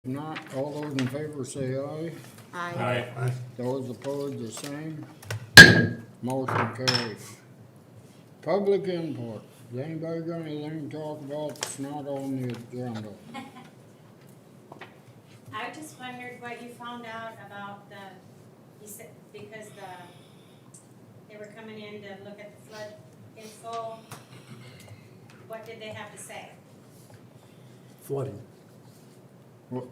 Not, all those in favor say aye. Aye. Those opposed, the same. Motion carries. Public input. Has anybody got anything to talk about that's not on the agenda? I just wondered what you found out about you said, because they were coming in to look at the flood info. What did they have to say? Flooding. What-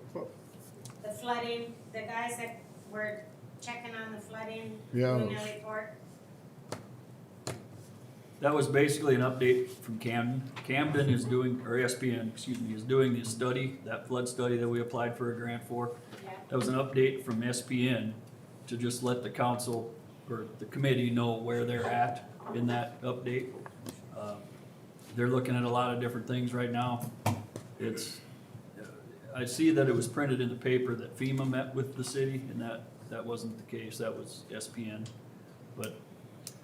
The flooding, the guys that were checking on the flooding, Yeah. doing their report? That was basically an update from Camden. Camden is doing, or SPN, excuse me, is doing the study, that flood study that we applied for a grant for. Yeah. That was an update from SPN to just let the council or the committee know where they're at in that update. They're looking at a lot of different things right now. I see that it was printed in the paper that FEMA met with the city, and that wasn't the case, that was SPN. But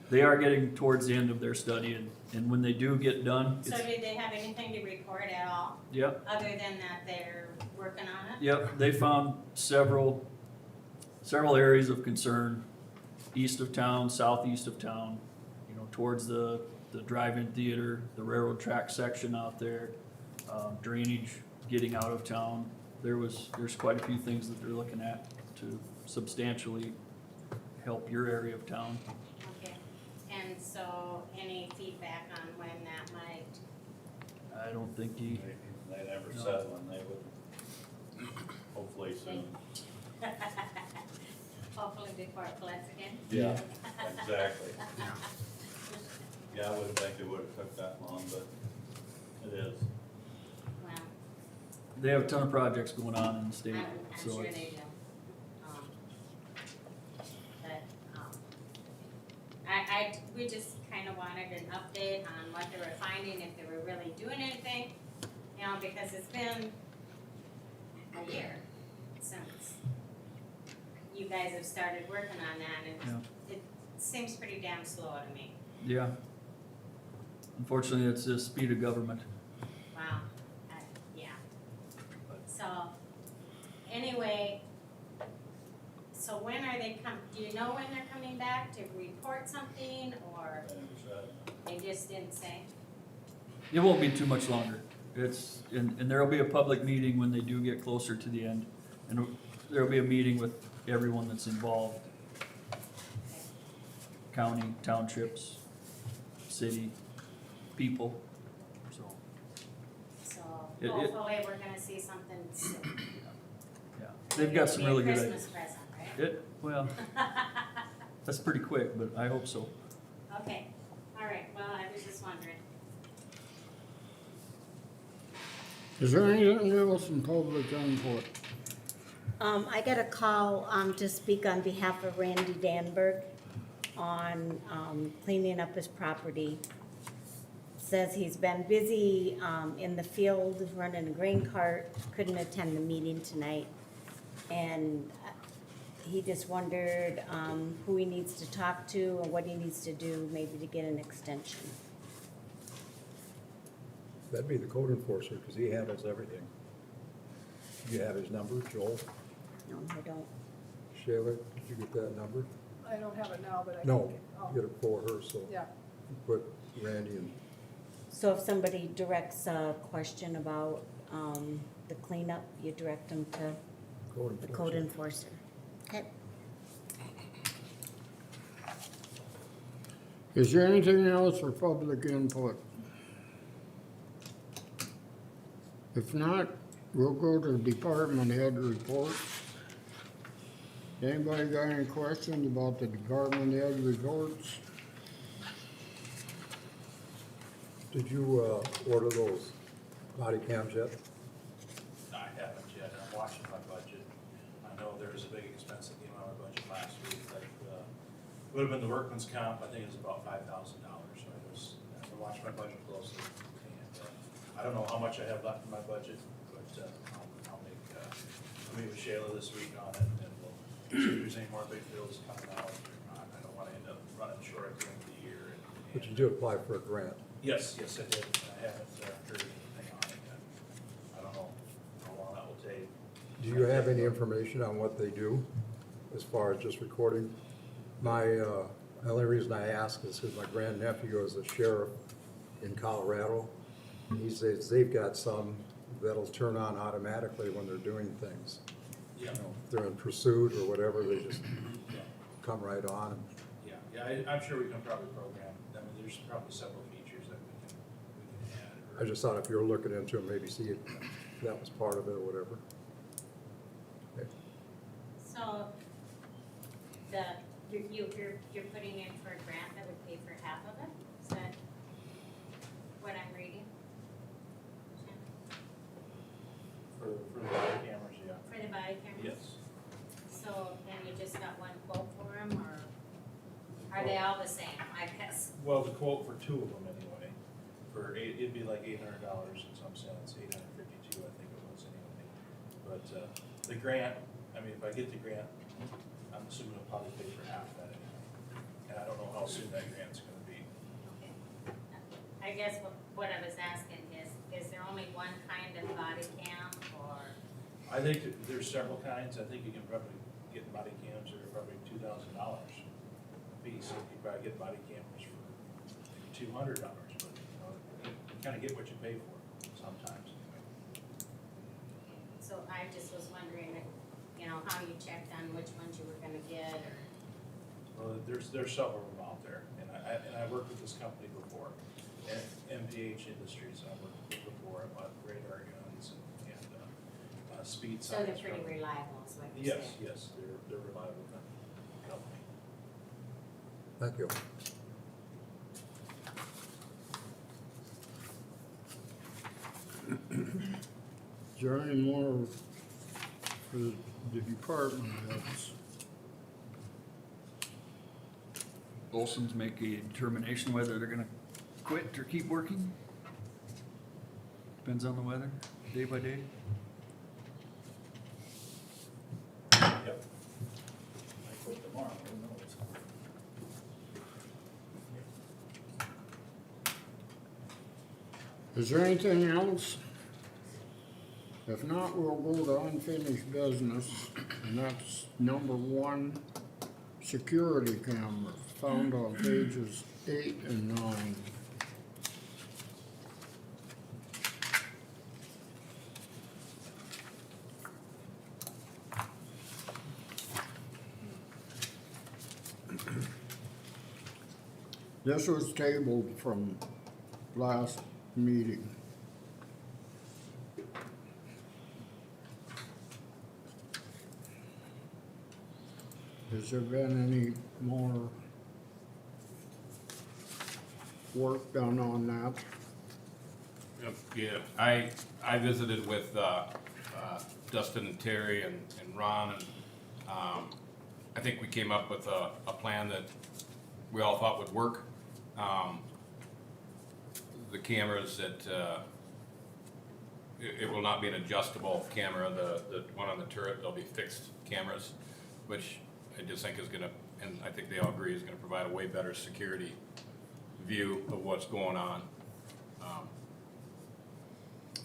they are getting towards the end of their study, and when they do get done, So did they have anything to report at all, yep, other than that they're working on it? yep, they found several areas of concern, east of town, southeast of town, towards the drive-in theater, the railroad track section out there, drainage getting out of town. There's quite a few things that they're looking at to substantially help your area of town. Okay, and so any feedback on when that might, I don't think They never No. said when they would, hopefully soon. hopefully before it floods again? Yeah, exactly. Yeah, I wouldn't think it would've took that long, but it is. Well, they have a ton of projects going on in the state, I'm so sure it's, they do. But, we just kinda wanted an update on what they were finding, if they were really doing anything, because it's been a year since you guys have started working on that, and it seems pretty damn slow to me. yeah. Unfortunately, it's the speed of government. Wow, yeah. So, anyway, so when are they do you know when they're coming back to report something, or They never said. they just didn't say? It won't be too much longer. And there'll be a public meeting when they do get closer to the end. And there'll be a meeting with everyone that's involved. County, townships, city, people, so, So, It- hopefully we're gonna see something soon. yeah. They've got some really good Maybe a ideas. Christmas present, Well, that's pretty quick, but I hope so. right? Okay, all right, well, I was just wondering. Is there anything else in public input? I got a call, to speak on behalf of Randy Danberg on, cleaning up his property. Says he's been busy, in the field running a grain cart, couldn't attend the meeting tonight. And he just wondered, who he needs to talk to and what he needs to do maybe to get an extension. That'd be the code enforcer, because he handles everything. You have his number, Joel? No, I don't. Shayla, did you get that number? I don't have it now, but I can No, get, oh, get it for her, so yeah, put Randy in. So if somebody directs a question about, the cleanup, you direct them to Code the code enforcer. enforcer. Okay. Is there anything else for public input? If not, we'll go to department head reports. Anybody got any questions about the department head reports? Did you, order those body cams yet? I haven't yet, I'm watching my budget. I know there's a big expense that came out of our budget last week, that, would have been the workman's comp, I think it was about $5,000, so I've been watching my budget closely. And, I don't know how much I have left in my budget, but, I'll meet with Shayla this week on it, and then we'll see if there's any more big bills coming out or not. I don't wanna end up running short at the end of the year. But you did apply for a grant. Yes, I did. I haven't heard anything on it yet. I don't know how long that will take. Do you have any information on what they do as far as just recording? The only reason I ask is because my grandnephew is a sheriff in Colorado. He says they've got some that'll turn on automatically when they're doing things. You Yeah, know, if they're in pursuit or whatever, they just come right on. I'm sure we can probably program, I mean, there's probably several features that we can add. I just thought if you were looking into it, maybe see if that was part of it or whatever. So, you're putting in for a grant that would pay for half of it? Is that what I'm reading? For the body cameras, yeah. For the body cameras? Yes. So, then you just got one quote for them, or are they all the same, I guess? Well, the quote for two of them anyway, it'd be like $800 in some sense, $852, I think it was anyway. But, the grant, I mean, if I get the grant, I'm assuming it'll probably pay for half that anyway. And I don't know how soon that grant's gonna be. Okay. I guess what I was asking is there only one kind of body cam, or? I think that there's several kinds, I think you can probably get body cams that are probably $2,000 a piece. You can probably get body cameras for maybe $200, but, you kinda get what you pay for sometimes anyway. So I just was wondering, how you checked on which ones you were gonna get, or? Well, there's several of them out there, and I worked with this company before, and MPH Industries, I worked with before, I bought radar guns and speed So signs. they're pretty from- reliable, is what you're saying? Yes, they're reliable company. Thank you. Is there any more for the department heads? Olson's make a determination whether they're gonna quit or keep working. Depends on the weather, day by day. Yep. I quit tomorrow, who knows? Is there anything else? If not, we'll go to unfinished business, and that's number one, security cameras, found on pages 8 and 9. This was tabled from last meeting. Has there been any more work done on that? Yeah, I visited with Dustin and Terry and Ron, and I think we came up with a plan that we all thought would work. The cameras that, it will not be an adjustable camera, the one on the turret, they'll be fixed cameras, which I just think is gonna, and I think they all agree, is gonna provide a way better security view of what's going on.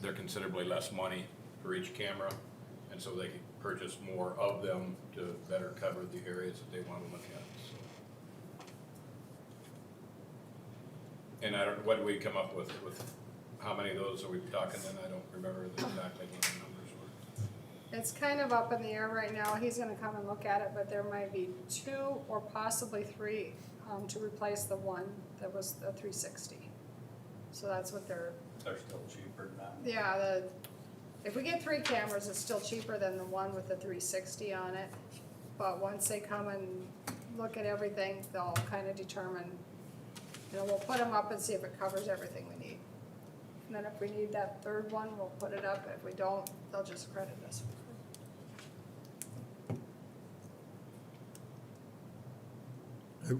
They're considerably less money for each camera, and so they can purchase more of them to better cover the areas that they want to look at, so. And I don't, what do we come up with how many of those are we talking then? I don't remember exactly what the numbers were. It's kind of up in the air right now. He's gonna come and look at it, but there might be 2 or possibly 3 to replace the one that was the 360. So that's what they're, still cheaper than that. yeah, if we get 3 cameras, it's still cheaper than the one with the 360 on it. But once they come and look at everything, they'll kind of determine, we'll put them up and see if it covers everything we need. And then if we need that 3rd one, we'll put it up. If we don't, they'll just credit us.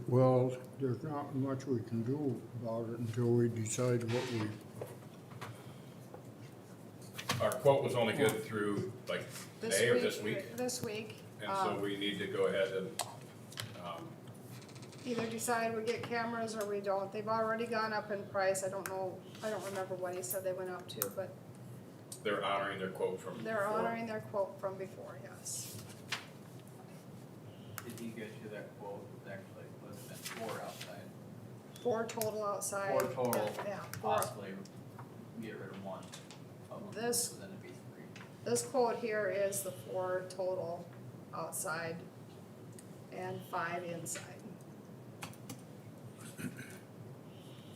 Well, there's not much we can do about it until we decide what we, Our quote was only good through like May or this week, This week. and so we need to go ahead and, Either decide we get cameras or we don't. They've already gone up in price. I don't remember what he said they went up to, but they're honoring their quote from They're before. honoring their quote from before, yes. Did he get you that quote, it was actually, was it 4 outside? 4 total outside. 4 total, Yeah, 4. possibly get rid of 1 of them, This- so then it'd be 3. This quote here is the 4 total outside and 5 inside.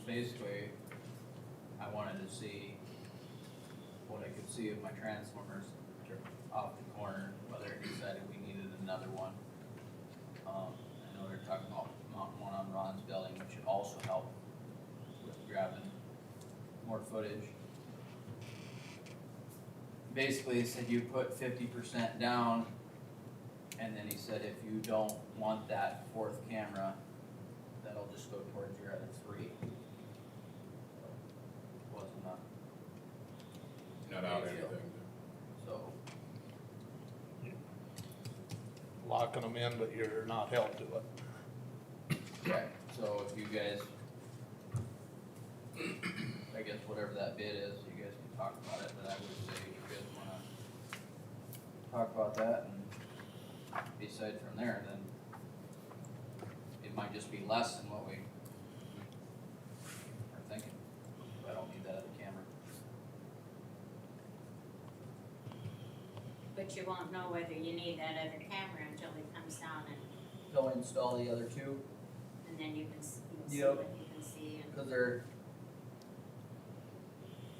Basically, I wanted to see what I could see of my transformers off the corner, whether it decided we needed another one. I know they're talking about mounting one on Ron's building, which should also help with grabbing more footage. Basically, he said you put 50% down, and then he said if you don't want that 4th camera, that'll just go towards your other 3. Wasn't Not out Big deal. anything. so. Locking them in, but you're not held to it. Okay, so if you guys, I guess whatever that bid is, you guys can talk about it, but I would say if you guys wanna talk about that and decide from there, then it might just be less than what we are thinking. I don't need that other camera. But you won't know whether you need that other camera until he comes down They'll install the other 2, and then you'll see Yep. what you can see and. cause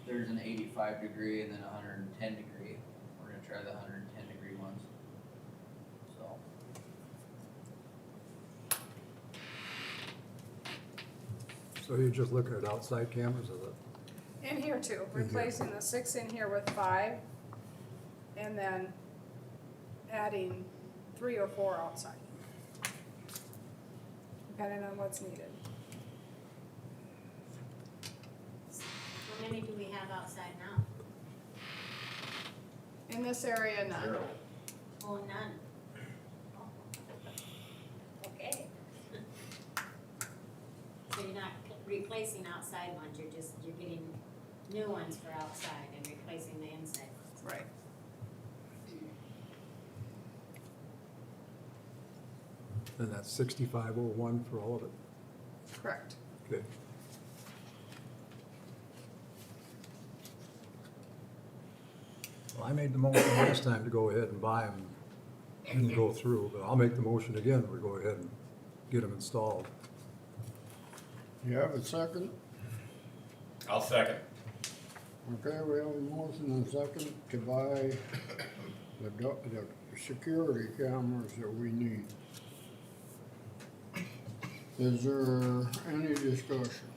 there's an 85 degree and then a 110 degree. We're gonna try the 110 degree ones. So. So you're just looking at outside cameras, is it? In here too, replacing the 6 in here with 5, and then adding 3 or 4 outside. Depending on what's needed. How many do we have outside now? In this area, none. Oh, none. Oh. Okay. So you're not replacing outside ones, you're getting new ones for outside and replacing the inside ones. Right. And that's 6501 for all of it? Correct. Okay. Well, I made the motion last time to go ahead and buy them. Didn't go through, but I'll make the motion again, we go ahead and get them installed. You have a second? I'll second. Okay, we have a motion and a second to buy the security cameras that we need. Is there any discussion?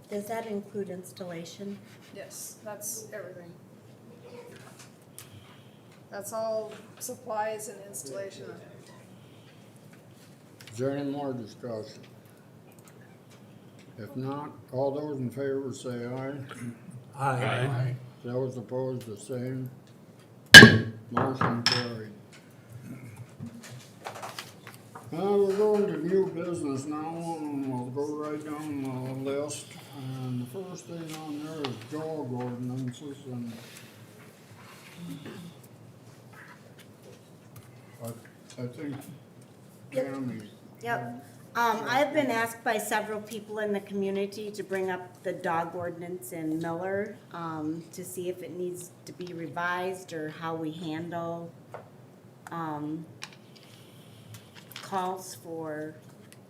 Does that include installation? Yes, that's everything. That's all supplies and installation. Is there any more discussion? If not, all those in favor say aye. Aye. Those opposed, the same. Motion carried. We're going to new business now, and we'll go right down the list. And the first thing on there is dog ordinances, and I think Tammy. Yep. I've been asked by several people in the community to bring up the dog ordinance in Miller, to see if it needs to be revised or how we handle, calls for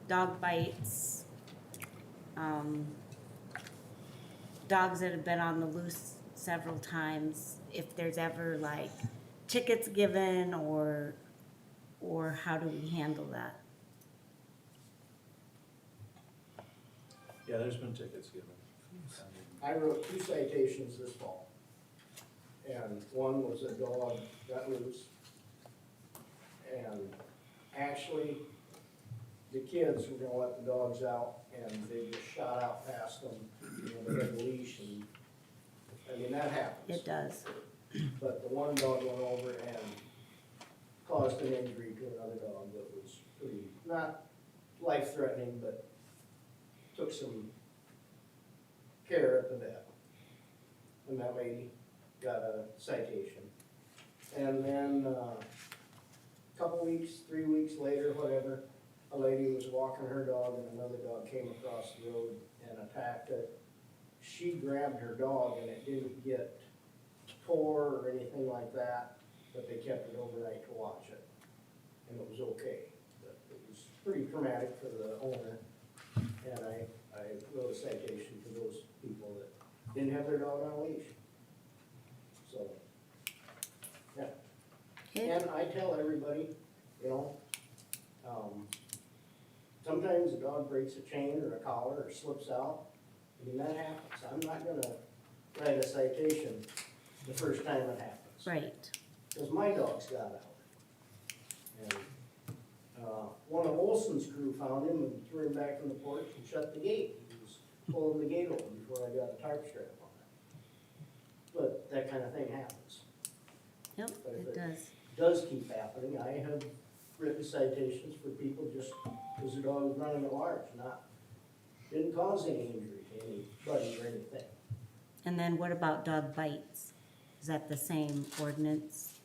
dog bites, dogs that have been on the loose several times, if there's ever like tickets given or how do we handle that? Yeah, there's been tickets given. I wrote 2 citations this fall. And one was a dog got loose. And actually, the kids were gonna let the dogs out and they just shot out past them. You know, they had a leash and, I mean, that happens. It does. But the one dog went over and caused an injury to another dog that was pretty, not life-threatening, but took some care at the vet. and that lady got a citation. And then, couple weeks, 3 weeks later, whatever, a lady was walking her dog and another dog came across the road and attacked it. She grabbed her dog and it didn't get tore or anything like that, but they kept it overnight to watch it. And it was okay, but it was pretty traumatic for the owner. And I wrote a citation to those people that didn't have their dog on a leash. So, yeah. And I tell everybody, you know, sometimes a dog breaks a chain or a collar or slips out. I mean, that happens. I'm not gonna write a citation the first time it happens. Right. Because my dogs got out. And, one of Olson's crew found him and threw him back in the porch and shut the gate. He was pulling the gate open before I got a tarp strap on it. But that kind of thing happens. Yep, But if it does. does keep happening, I have written citations for people just because the dog was running at large, didn't cause any injury to anybody or anything. And then what about dog bites? Is that the same ordinance?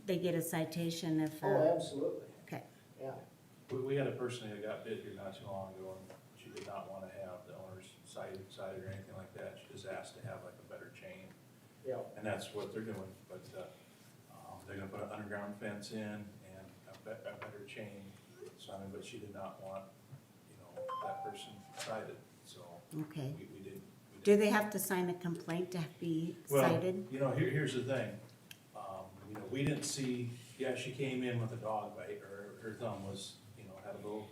They get a citation if, Oh, absolutely, okay, yeah. We had a person who got bit here not too long ago, and she did not wanna have the owner's cited or anything like that, she just asked to have like a better chain. Yeah. And that's what they're doing, but, they're gonna put an underground fence in and a better chain, so I mean, but she did not want, you know, that person cited, so okay. we did. Do they have to sign a complaint to be cited? Well, you know, here's the thing, you know, we didn't see, yeah, she came in with a dog bite, or her thumb was, you know, had a little,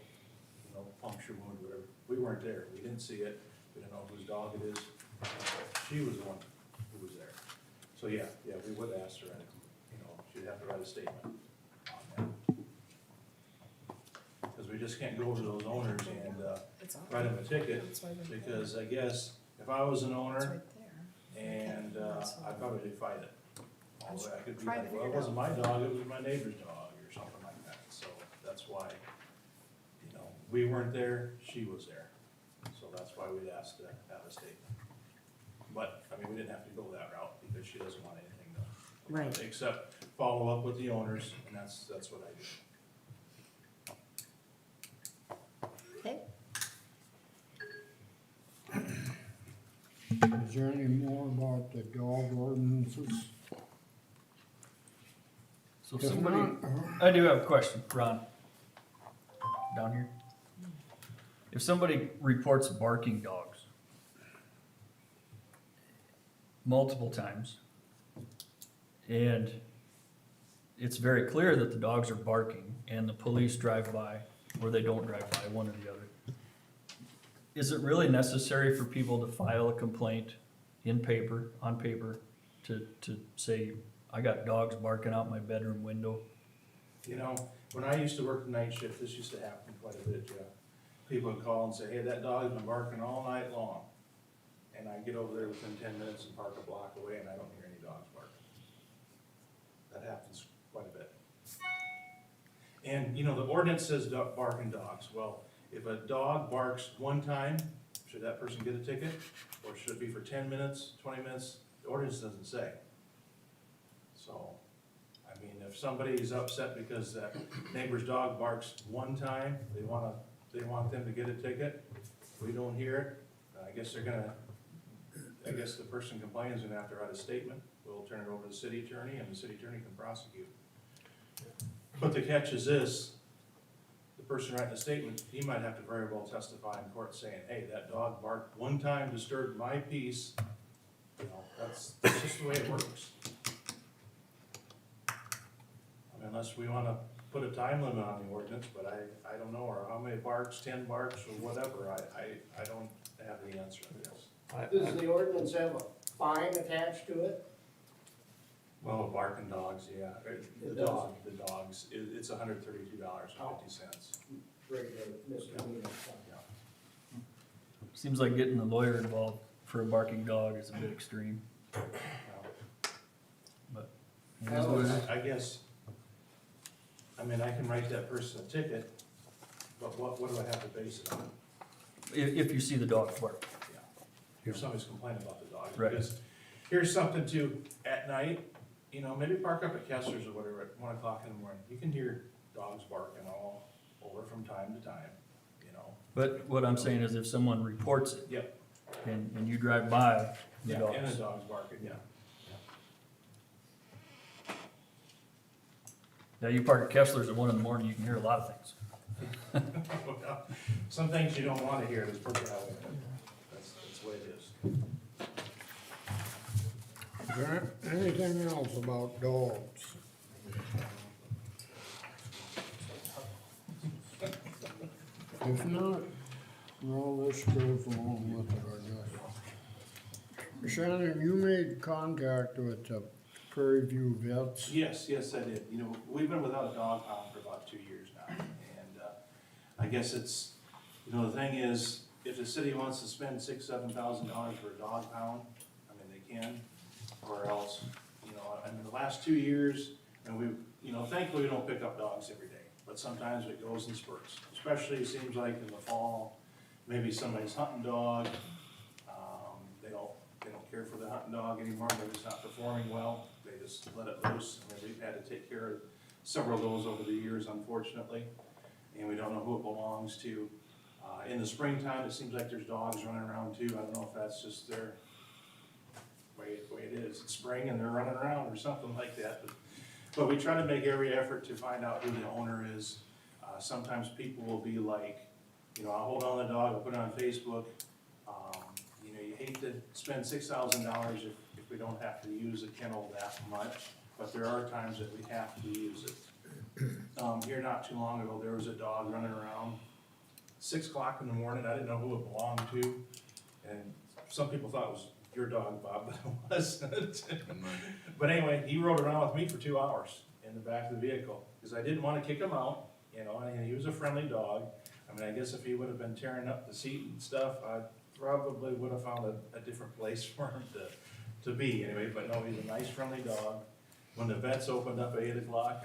you know, puncture wound, whatever. We weren't there, we didn't see it, we didn't know whose dog it is. She was the one who was there. So, yeah, we would ask her, you know, she'd have to write a statement on that. Because we just can't go to those owners and, write them a ticket, because I guess if I was an owner, and, I'd probably fight it. Although I could be like, well, it wasn't my dog, it was my neighbor's dog, or something like that, so that's why, you know, we weren't there, she was there. So that's why we'd asked to have a statement. But, I mean, we didn't have to go that route, because she doesn't want anything to. Right. Except follow up with the owners, and that's what I do. Okay. Is there any more about the dog ordinances? So If somebody, not, I do have a question, Ron. Down here. If somebody reports barking dogs multiple times, and it's very clear that the dogs are barking, and the police drive by, or they don't drive by, one or the other, is it really necessary for people to file a complaint on paper, to say, I got dogs barking out my bedroom window? You know, when I used to work the night shift, this used to happen quite a bit, Jeff. People would call and say, hey, that dog's been barking all night long. And I get over there within 10 minutes and park a block away, and I don't hear any dogs barking. That happens quite a bit. And, you know, the ordinance says barking dogs. Well, if a dog barks one time, should that person get a ticket? Or should it be for 10 minutes, 20 minutes? The ordinance doesn't say. So, I mean, if somebody is upset because that neighbor's dog barks one time, they want them to get a ticket, we don't hear it, I guess the person complaining is gonna have to write a statement. We'll turn it over to the city attorney, and the city attorney can prosecute. But the catch is this, the person writing the statement, he might have to very well testify in court saying, hey, that dog barked one time, disturbed my peace. You know, that's just the way it works. Unless we wanna put a time limit on the ordinance, but I don't know, or how many barks, 10 barks, or whatever, I don't have the answer to this. Does the ordinance have a fine attached to it? Well, barking dogs, yeah, It the dogs, it's $132.50. Regular misdemeanor. Seems like getting a lawyer involved for a barking dog is a bit extreme, but it is what it is. I guess, I mean, I can write that person a ticket, but what do I have to base it on? If you see the dog bark. if somebody's complaining about the dog. Right. Because here's something too, at night, you know, maybe park up at Kessler's or whatever at 1 o'clock in the morning, you can hear dogs barking all over from time to time, you know. But what I'm saying is if someone reports it. Yep. And you drive by the Yeah, dogs. and the dog's barking, yeah. Yeah, you park at Kessler's at 1 in the morning, you can hear a lot of things. Some things you don't wanna hear, let's put it that way. That's the way it is. Is there anything else about dogs? If not, well, this goes along with it, I guess. Shannon, you made contact with the Prairie View Vets. Yes, yes, I did. You know, we've been without a dog pound for about 2 years now. And, I guess it's, you know, the thing is, if the city wants to spend $6,000-7,000 for a dog pound, I mean, they can, or else, you know, I mean, the last 2 years, and we, you know, thankfully we don't pick up dogs every day, but sometimes it goes in spurts. Especially it seems like in the fall, maybe somebody's hunting dog, they don't care for the hunting dog anymore, maybe it's not performing well, they just let it loose. I mean, we've had to take care of several of those over the years, unfortunately, and we don't know who it belongs to. In the springtime, it seems like there's dogs running around too, I don't know if that's just their way it is, it's spring and they're running around or something like that, but we try to make every effort to find out who the owner is. Sometimes people will be like, you know, I'll hold on to the dog, I'll put it on Facebook. You know, you hate to spend $6,000 if we don't have to use a kennel that much, but there are times that we have to use it. Here not too long ago, there was a dog running around, 6 o'clock in the morning, I didn't know who it belonged to, and some people thought it was your dog, Bob, but it wasn't. But anyway, he rode around with me for 2 hours in the back of the vehicle, because I didn't want to kick him out, you know, and he was a friendly dog. I mean, I guess if he would have been tearing up the seat and stuff, I probably would have found a different place for him to be anyway, but no, he's a nice friendly dog. When the vets opened up at 8 o'clock, I